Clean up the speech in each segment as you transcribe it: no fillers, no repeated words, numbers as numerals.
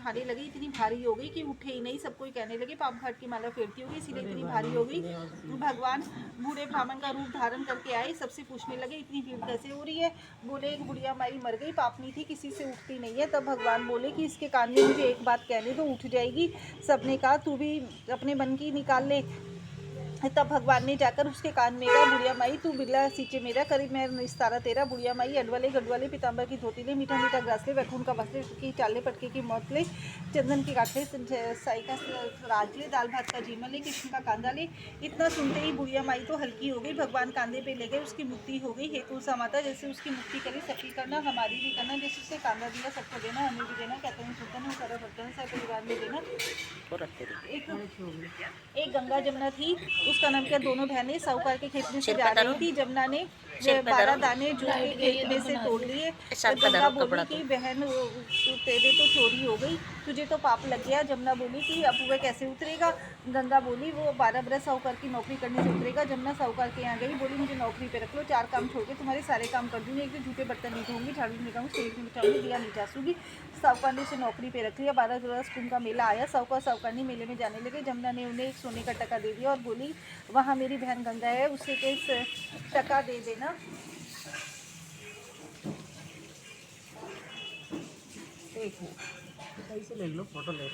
उठाने लगी, इतनी भारी हो गई कि उठे ही नहीं। सब कोई कहने लगे पाप घाट की माला फेरती होगी इसीलिए इतनी भारी हो गई। भगवान बूढ़े ब्राह्मण का रूप धारण करके आए, सबसे पूछने लगे इतनी भीड़ कैसे हो रही है। बोले एक बुढ़िया माई मर गई, पापनी थी, किसी से उठती नहीं है। तब भगवान बोले कि इसके कान में मुझे एक बात कहने दो, उठ जाएगी। सबने कहा तू भी अपने मन की निकाल ले। तब भगवान ने जाकर उसके कान में कहा, बुढ़िया माई तू बिरला सींचे मेरा, करीब मैं निस्तारा तेरा। बुढ़िया माई अडवाले गडवाले पीताम्बर की धोती ले, मीठा मीठा ग्रास ले, वैकुंठ का वस्त्र की चाले पटके की मौत ले, चंदन की गांठ ले, साई का राज ले, दाल भात का जीवन ले, कृष्ण का कांदा ले। इतना सुनते ही बुढ़िया माई तो हल्की हो गई। भगवान कांधे पे ले गए, उसकी मुक्ति हो गई। हे तुलसा माता, जैसे उसकी मुक्ति करी सबकी करना, हमारी भी करना। जैसे उसे कांदा दिया सबको देना, हमें भी देना। कहते हैं सुल्तान सारा भक्तन सारे परिवार में देना। एक गंगा जमुना थी, उसका नाम क्या, दोनों बहनें साहूकार के खेत में से जा रही थी। जमुना ने 12 दाने जूट के खेत में से तोड़ लिए। गंगा बोली कि बहन तेरे तो चोरी हो गई, तुझे तो पाप लग गया। जमुना बोली कि अब वह कैसे उतरेगा। गंगा बोली वो 12 बरस साहूकार की नौकरी करने से उतरेगा। जमुना साहूकार के यहाँ गई, बोली मुझे नौकरी पे रख लो, 4 काम छोड़ के तुम्हारे सारे काम कर दूँगी। एक तो झूठे बर्तन नहीं धोऊंगी, झाड़ू नहीं लगाऊंगी, तेल नहीं बिछाऊंगी, दिया नहीं चासूंगी। साहूकार ने उसे नौकरी पे रख लिया। 12 बरस कुंभ का मेला आया, साहूकारनी मेले में जाने लगे। जमुना ने उन्हें एक सोने का टका दे दिया और बोली वहाँ मेरी बहन गंगा है, उसे के टका दे देना। ऐसे ले लो, फोटो ले लो।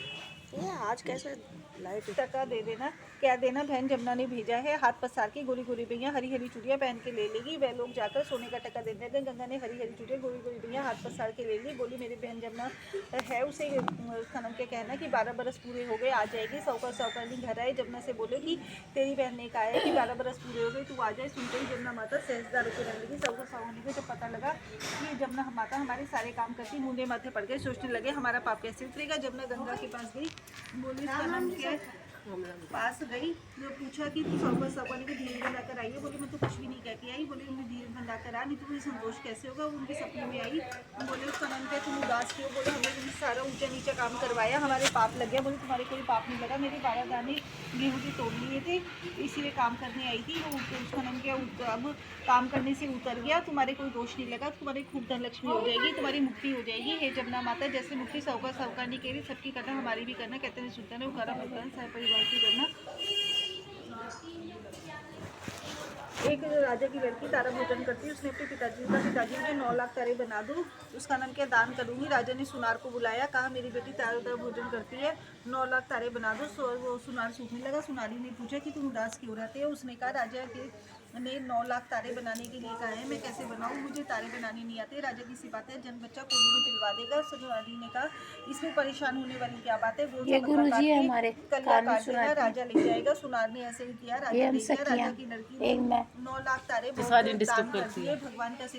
ये आज कैसे लाइट टका दे देना, क्या देना। बहन जमुना ने भेजा है, हाथ पसार के गोरी गोरी भैया हरी हरी चूड़ियाँ पहन के ले लेगी। वह लोग जाकर सोने का टका दे देंगे। गंगा ने हरी हरी चूड़ियाँ गोरी गोरी भैया हाथ पसार के ले ली। बोली मेरी बहन जमुना है, उसे खनम के कहना कि 12 बरस पूरे हो गए, आ जाएगी। साहूकारनी घर आए, जमुना से बोले कि तेरी बहन ने कहा है कि 12 बरस पूरे हो गए, तू आ जाए। सुनते ही जमुना माता सहजदार होकर रहने लगी। साहूकारनी को जब पता लगा कि जमुना माता हमारे सारे काम करती, मुंडे माथे पड़ गए, सोचने लगे हमारा पाप कैसे उतरेगा। जमुना गंगा के पास गई, बोली उसका नाम क्या है, पास गई, जो पूछा कि तू साहूकारनी को धीरे बंधा कर आई है। बोले मैं तो कुछ भी नहीं कह के आई। बोले उन्हें धीरे बंधा कर आ, नहीं तो मुझे संतोष कैसे होगा। वो उनके सपने में आई। बोले उसका नाम क्या, तुम उदास क्यों। बोले हमने तुमसे सारा ऊंचा नीचा काम करवाया, हमारे पाप लग गया। बोले तुम्हारे कोई पाप नहीं लगा, मेरे 12 दाने गेहूँ के तोड़ लिए थे, इसीलिए काम करने आई थी। वो उसका नाम क्या, अब काम करने से उतर गया, तुम्हारे कोई दोष नहीं लगा, तुम्हारी खूब धन लक्ष्मी हो जाएगी, तुम्हारी मुक्ति हो जाएगी। हे जमुना माता, जैसे मुक्ति साहूकारनी कह रही सबकी करना, हमारी भी करना। कहते हैं सुल्तान वो करा भगवान सारे परिवार की करना। एक राजा की लड़की तारा भोजन करती है, उसने अपने पिताजी मुझे 9 लाख तारे बना दो, उसका नाम क्या, दान करूंगी। राजा ने सुनार को बुलाया, कहा मेरी बेटी तारा भोजन करती है, 9 लाख तारे बना दो। वो सुनार सूखने लगा। सुनारी ने पूछा कि तुम उदास क्यों रहते हो। उसने कहा राजा के ने 9 लाख तारे बनाने के लिए कहा है, मैं कैसे बनाऊँ, मुझे तारे बनाने नहीं आते। राजा की सी बात है, जन्म बच्चा कोने में पिलवा देगा। सुनारी ने कहा इसमें परेशान होने वाली क्या बात है, ये गुरुजी है हमारे कान सुनार, राजा ले जाएगा। सुनार ने ऐसे ही किया, राजा ले गया। राजा की लड़की ने 9 लाख तारे बहुत दान कर दिए। भगवान का